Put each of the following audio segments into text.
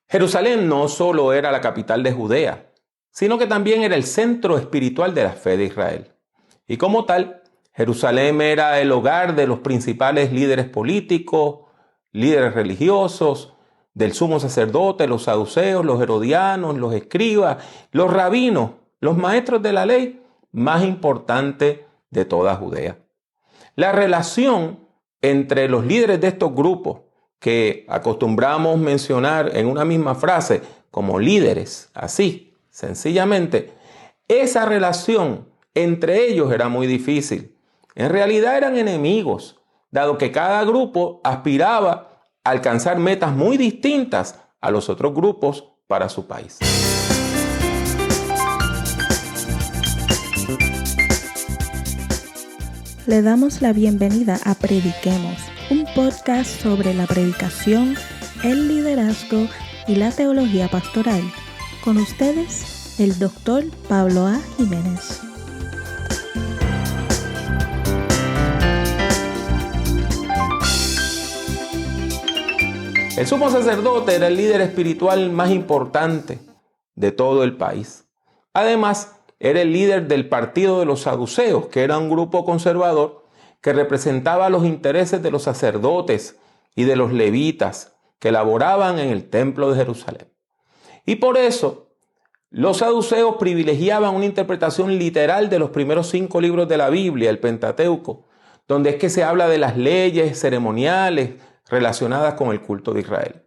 Jerusalén no solo era la capital de Judea, sino que también era el centro espiritual de la fe de Israel. Y como tal, Jerusalén era el hogar de los principales líderes políticos, líderes religiosos, del sumo sacerdote, los saduceos, los herodianos, los escribas, los rabinos, los maestros de la ley más importante de toda Judea. La relación entre los líderes de estos grupos, que acostumbramos mencionar en una misma frase como líderes, así, sencillamente, esa relación entre ellos era muy difícil. En realidad eran enemigos, dado que cada grupo aspiraba a alcanzar metas muy distintas a los otros grupos para su país. Le damos la bienvenida a Prediquemos, un podcast sobre la predicación, el liderazgo y la teología pastoral. Con ustedes, el Dr. Pablo A. Jiménez. El sumo sacerdote era el líder espiritual más importante de todo el país. Además, era el líder del partido de los saduceos, que era un grupo conservador que representaba los intereses de los sacerdotes y de los levitas que laboraban en el templo de Jerusalén. Y por eso, los saduceos privilegiaban una interpretación literal de los primeros 5 libros de la Biblia, el Pentateuco, donde es que se habla de las leyes ceremoniales relacionadas con el culto de Israel.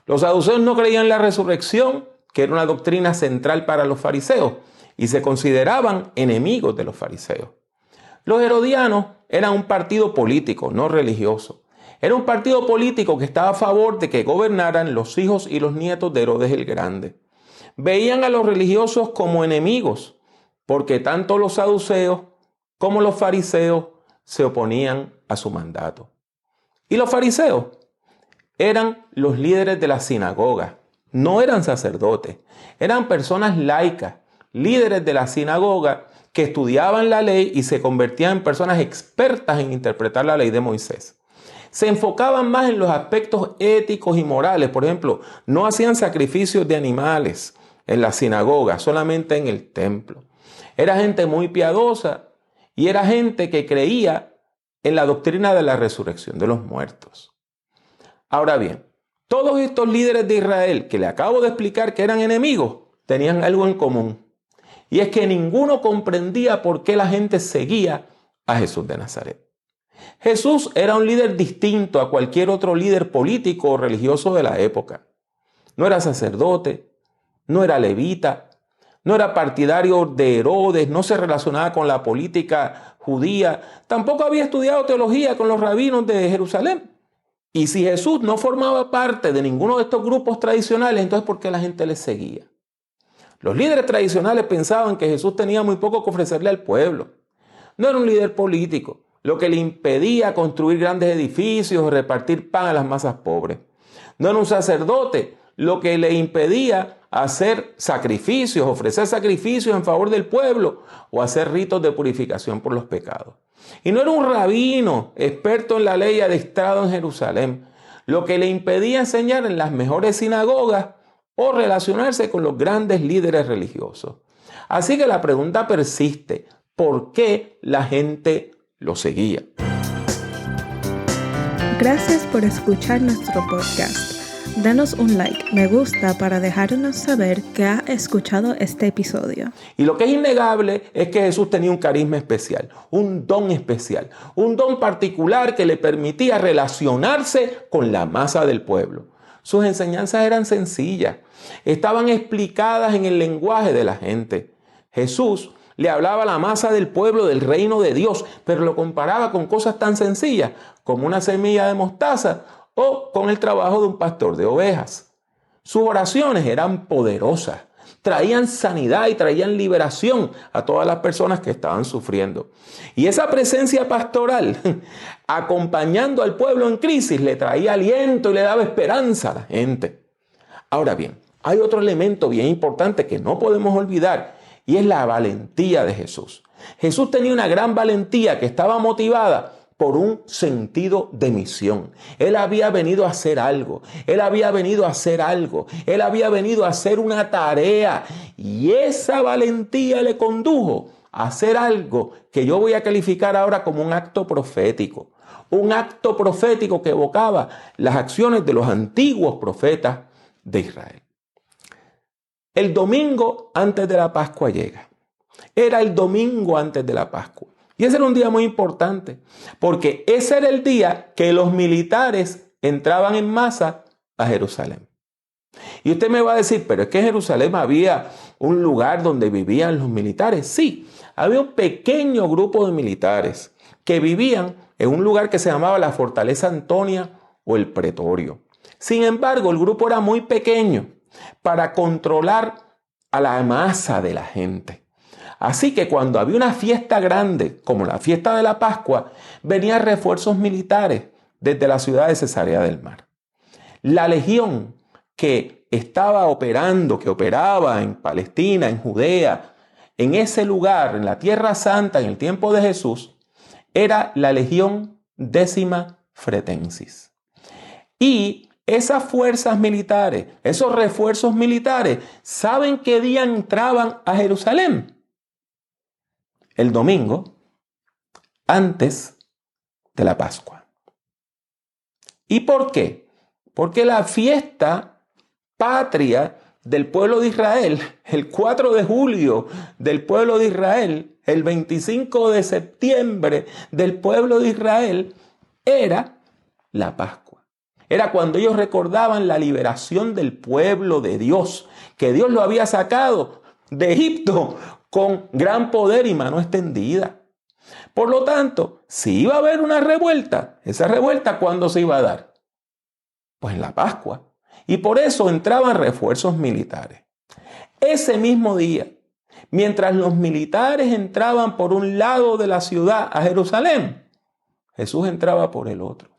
Los saduceos no creían en la resurrección, que era una doctrina central para los fariseos, y se consideraban enemigos de los fariseos. Los herodianos eran un partido político, no religioso. Era un partido político que estaba a favor de que gobernaran los hijos y los nietos de Herodes el Grande. Veían a los religiosos como enemigos, porque tanto los saduceos como los fariseos se oponían a su mandato. Y los fariseos eran los líderes de la sinagoga, no eran sacerdotes, eran personas laicas, líderes de la sinagoga que estudiaban la ley y se convertían en personas expertas en interpretar la ley de Moisés. Se enfocaban más en los aspectos éticos y morales. Por ejemplo, no hacían sacrificios de animales en la sinagoga, solamente en el templo. Era gente muy piadosa y era gente que creía en la doctrina de la resurrección de los muertos. Ahora bien, todos estos líderes de Israel que le acabo de explicar que eran enemigos, tenían algo en común. Y es que ninguno comprendía por qué la gente seguía a Jesús de Nazaret. Jesús era un líder distinto a cualquier otro líder político o religioso de la época. No era sacerdote, no era levita, no era partidario de Herodes, no se relacionaba con la política judía, tampoco había estudiado teología con los rabinos de Jerusalén. Y si Jesús no formaba parte de ninguno de estos grupos tradicionales, entonces ¿por qué la gente le seguía? Los líderes tradicionales pensaban que Jesús tenía muy poco que ofrecerle al pueblo. No era un líder político, lo que le impedía construir grandes edificios o repartir pan a las masas pobres. No era un sacerdote, lo que le impedía hacer sacrificios, ofrecer sacrificios en favor del pueblo o hacer ritos de purificación por los pecados. Y no era un rabino experto en la ley adiestrado en Jerusalén, lo que le impedía enseñar en las mejores sinagogas o relacionarse con los grandes líderes religiosos. Así que la pregunta persiste: ¿por qué la gente lo seguía? Gracias por escuchar nuestro podcast. Danos un like, me gusta para dejarnos saber que ha escuchado este episodio. Y lo que es innegable es que Jesús tenía un carisma especial, un don particular que le permitía relacionarse con la masa del pueblo. Sus enseñanzas eran sencillas, estaban explicadas en el lenguaje de la gente. Jesús le hablaba a la masa del pueblo del reino de Dios, pero lo comparaba con cosas tan sencillas como una semilla de mostaza o con el trabajo de un pastor de ovejas. Sus oraciones eran poderosas, traían sanidad y traían liberación a todas las personas que estaban sufriendo. Y esa presencia pastoral, acompañando al pueblo en crisis, le traía aliento y le daba esperanza a la gente. Ahora bien, hay otro elemento bien importante que no podemos olvidar, y es la valentía de Jesús. Jesús tenía una gran valentía que estaba motivada por un sentido de misión. Él había venido a hacer algo. Él había venido a hacer algo. Él había venido a hacer una tarea. Y esa valentía le condujo a hacer algo que yo voy a calificar ahora como un acto profético. Un acto profético que evocaba las acciones de los antiguos profetas de Israel. El domingo antes de la Pascua llega. Era el domingo antes de la Pascua. Y ese era un día muy importante, porque ese era el día que los militares entraban en masa a Jerusalén. Y usted me va a decir, pero es que en Jerusalén había un lugar donde vivían los militares. Sí, había un pequeño grupo de militares que vivían en un lugar que se llamaba la Fortaleza Antonia o el Pretorio. Sin embargo, el grupo era muy pequeño para controlar a la masa de la gente. Así que cuando había una fiesta grande, como la fiesta de la Pascua, venían refuerzos militares desde la ciudad de Cesarea del Mar. La legión que estaba operando, que operaba en Palestina, en Judea, en ese lugar, en la Tierra Santa, en el tiempo de Jesús, era la legión 10ª Fretensis. Y esas fuerzas militares, esos refuerzos militares, ¿saben qué día entraban a Jerusalén? El domingo antes de la Pascua. ¿Y por qué? Porque la fiesta patria del pueblo de Israel, el 4 de julio del pueblo de Israel, el 25 de septiembre del pueblo de Israel, era la Pascua. Era cuando ellos recordaban la liberación del pueblo de Dios, que Dios lo había sacado de Egipto con gran poder y mano extendida. Por lo tanto, si iba a haber una revuelta, esa revuelta, ¿cuándo se iba a dar? Pues en la Pascua. Y por eso entraban refuerzos militares. Ese mismo día, mientras los militares entraban por un lado de la ciudad a Jerusalén, Jesús entraba por el otro.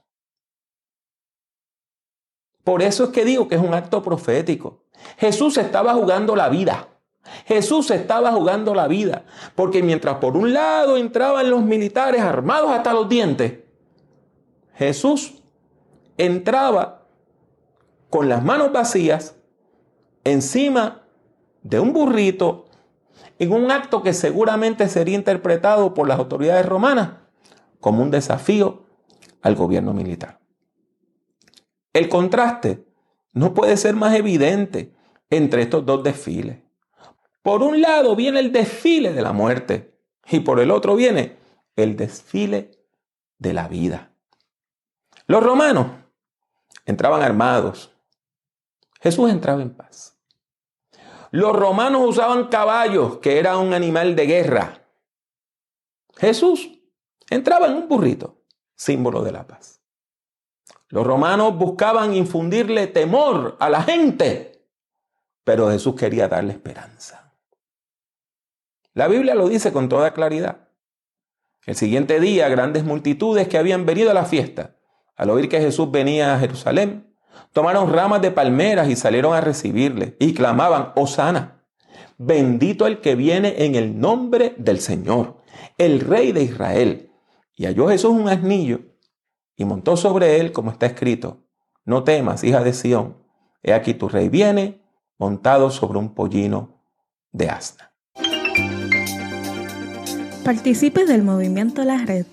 Por eso es que digo que es un acto profético. Jesús estaba jugando la vida. Jesús estaba jugando la vida, porque mientras por un lado entraban los militares armados hasta los dientes, Jesús entraba con las manos vacías encima de un burrito en un acto que seguramente sería interpretado por las autoridades romanas como un desafío al gobierno militar. El contraste no puede ser más evidente entre estos dos desfiles. Por un lado viene el desfile de la muerte y por el otro viene el desfile de la vida. Los romanos entraban armados. Jesús entraba en paz. Los romanos usaban caballos, que era un animal de guerra. Jesús entraba en un burrito, símbolo de la paz. Los romanos buscaban infundirle temor a la gente, pero Jesús quería darle esperanza. La Biblia lo dice con toda claridad. El siguiente día, grandes multitudes que habían venido a la fiesta, al oír que Jesús venía a Jerusalén, tomaron ramas de palmeras y salieron a recibirle y clamaban: Hosana, bendito el que viene en el nombre del Señor, el Rey de Israel. Y halló Jesús un asnillo y montó sobre él, como está escrito: no temas, hija de Sión, he aquí tu rey viene montado sobre un pollino de asna. Participe del Movimiento La Red,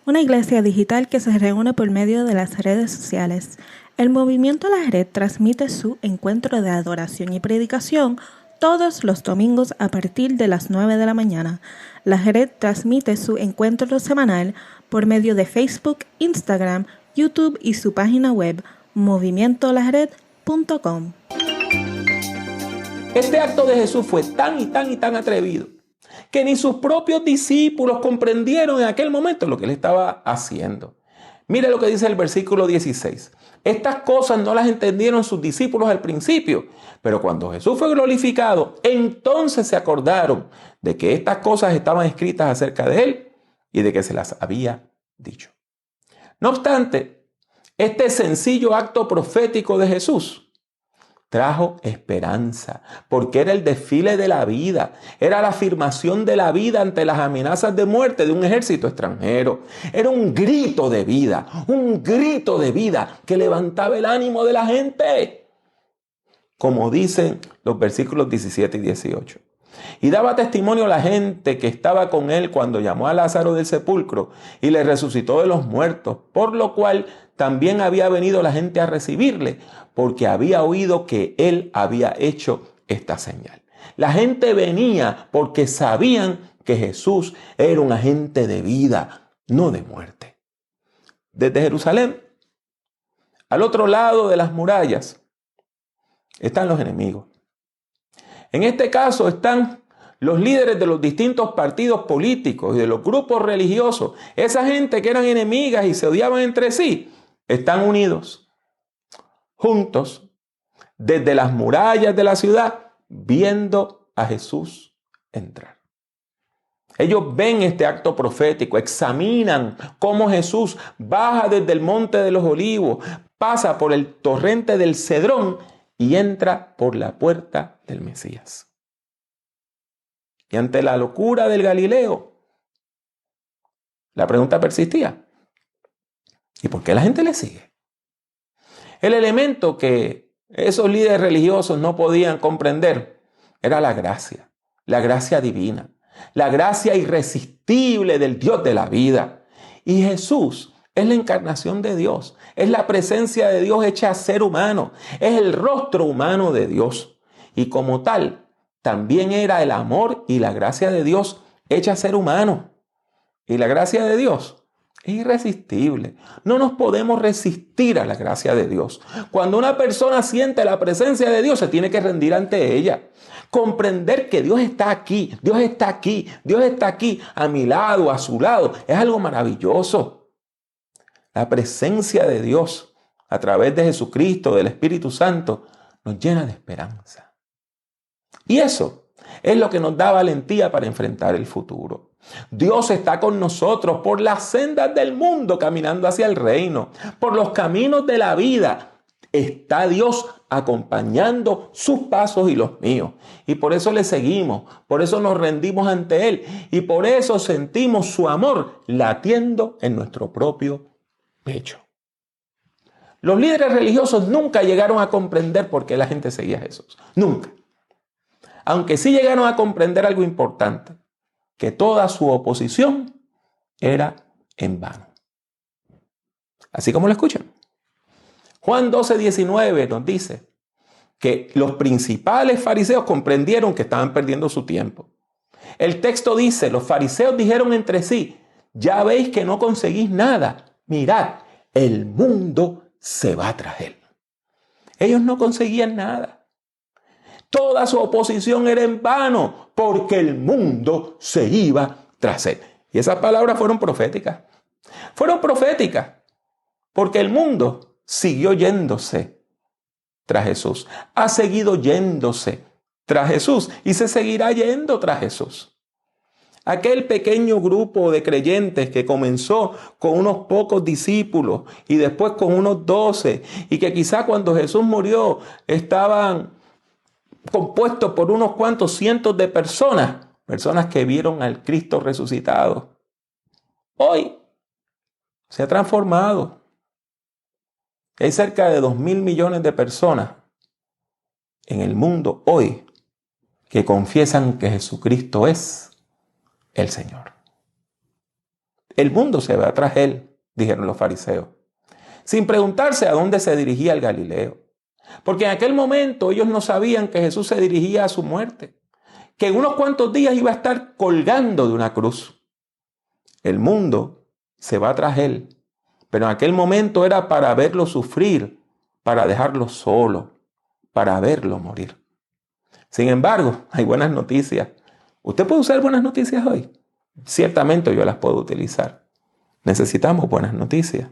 una iglesia digital que se reúne por medio de las redes sociales. El Movimiento La Red transmite su encuentro de adoración y predicación todos los domingos a partir de las 9 de la mañana. La Red transmite su encuentro semanal por medio de Facebook, Instagram, YouTube y su página web movimientolared.com. Este acto de Jesús fue tan atrevido que ni sus propios discípulos comprendieron en aquel momento lo que él estaba haciendo. Mire lo que dice el versículo 16. Estas cosas no las entendieron sus discípulos al principio, pero cuando Jesús fue glorificado, entonces se acordaron de que estas cosas estaban escritas acerca de él y de que se las había dicho. No obstante, este sencillo acto profético de Jesús trajo esperanza, porque era el desfile de la vida, era la afirmación de la vida ante las amenazas de muerte de un ejército extranjero. Era un grito de vida que levantaba el ánimo de la gente, como dicen los versículos 17 y 18. Y daba testimonio a la gente que estaba con él cuando llamó a Lázaro del sepulcro y le resucitó de los muertos, por lo cual también había venido la gente a recibirle, porque había oído que él había hecho esta señal. La gente venía porque sabían que Jesús era un agente de vida, no de muerte. Desde Jerusalén, al otro lado de las murallas, están los enemigos. En este caso están los líderes de los distintos partidos políticos y de los grupos religiosos. Esa gente que eran enemigas y se odiaban entre sí, están unidos, juntos, desde las murallas de la ciudad, viendo a Jesús entrar. Ellos ven este acto profético, examinan cómo Jesús baja desde el monte de los olivos, pasa por el torrente del Cedrón y entra por la puerta del Mesías. Y ante la locura del Galileo, la pregunta persistía: ¿y por qué la gente le sigue? El elemento que esos líderes religiosos no podían comprender era la gracia divina, la gracia irresistible del Dios de la vida. Y Jesús es la encarnación de Dios, es la presencia de Dios hecha ser humano, es el rostro humano de Dios. Y como tal, también era el amor y la gracia de Dios hecha ser humano. Y la gracia de Dios es irresistible. No nos podemos resistir a la gracia de Dios. Cuando una persona siente la presencia de Dios, se tiene que rendir ante ella. Comprender que Dios está aquí, Dios está aquí, Dios está aquí, a mi lado, a su lado, es algo maravilloso. La presencia de Dios a través de Jesucristo, del Espíritu Santo, nos llena de esperanza. Y eso es lo que nos da valentía para enfrentar el futuro. Dios está con nosotros por las sendas del mundo, caminando hacia el reino, por los caminos de la vida. Está Dios acompañando sus pasos y los míos. Y por eso le seguimos, por eso nos rendimos ante Él y por eso sentimos su amor latiendo en nuestro propio pecho. Los líderes religiosos nunca llegaron a comprender por qué la gente seguía a Jesús. Nunca. Aunque sí llegaron a comprender algo importante, que toda su oposición era en vano. Así como lo escuchan. Juan 12:19 nos dice que los principales fariseos comprendieron que estaban perdiendo su tiempo. El texto dice: los fariseos dijeron entre sí, ya veis que no conseguís nada. Mirad, el mundo se va tras él. Ellos no conseguían nada. Toda su oposición era en vano porque el mundo se iba tras él. Y esas palabras fueron proféticas. Fueron proféticas porque el mundo siguió yéndose tras Jesús. Ha seguido yéndose tras Jesús y se seguirá yendo tras Jesús. Aquel pequeño grupo de creyentes que comenzó con unos pocos discípulos y después con unos 12 y que quizá cuando Jesús murió estaban compuestos por unos cuantos cientos de personas que vieron al Cristo resucitado. Hoy se ha transformado. Hay cerca de 2.000 millones de personas en el mundo hoy que confiesan que Jesucristo es el Señor. El mundo se va tras él, dijeron los fariseos, sin preguntarse a dónde se dirigía el Galileo. Porque en aquel momento ellos no sabían que Jesús se dirigía a su muerte, que en unos cuantos días iba a estar colgando de una cruz. El mundo se va tras él, pero en aquel momento era para verlo sufrir, para dejarlo solo, para verlo morir. Sin embargo, hay buenas noticias. ¿Usted puede usar buenas noticias hoy? Ciertamente yo las puedo utilizar. Necesitamos buenas noticias.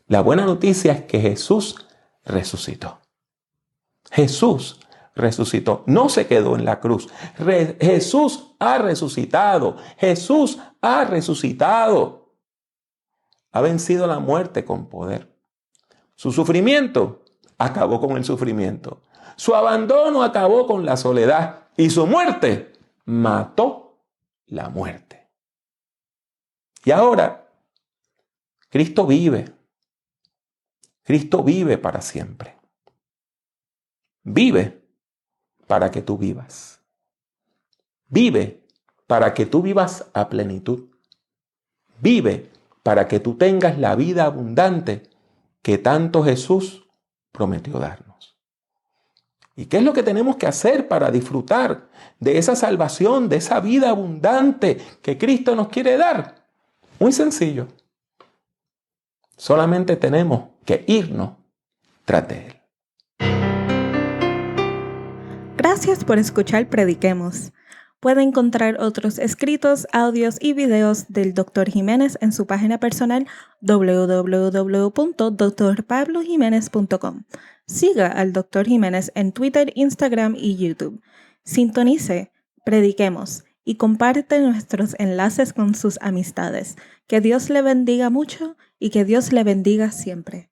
La buena noticia es que Jesús resucitó. Jesús resucitó. No se quedó en la cruz. Jesús ha resucitado. Jesús ha resucitado. Ha vencido la muerte con poder. Su sufrimiento acabó con el sufrimiento. Su abandono acabó con la soledad y su muerte mató la muerte. Y ahora, Cristo vive. Cristo vive para siempre. Vive para que tú vivas. Vive para que tú vivas a plenitud. Vive para que tú tengas la vida abundante que tanto Jesús prometió darnos. ¿Y qué es lo que tenemos que hacer para disfrutar de esa salvación, de esa vida abundante que Cristo nos quiere dar? Muy sencillo. Solamente tenemos que irnos tras de Él. Gracias por escuchar Prediquemos. Puede encontrar otros escritos, audios y videos del Dr. Jiménez en su página personal www.drpablojimenez.com. Siga al Dr. Jiménez en Twitter, Instagram y YouTube. Sintonice, prediquemos y comparte nuestros enlaces con sus amistades. Que Dios le bendiga mucho y que Dios le bendiga siempre.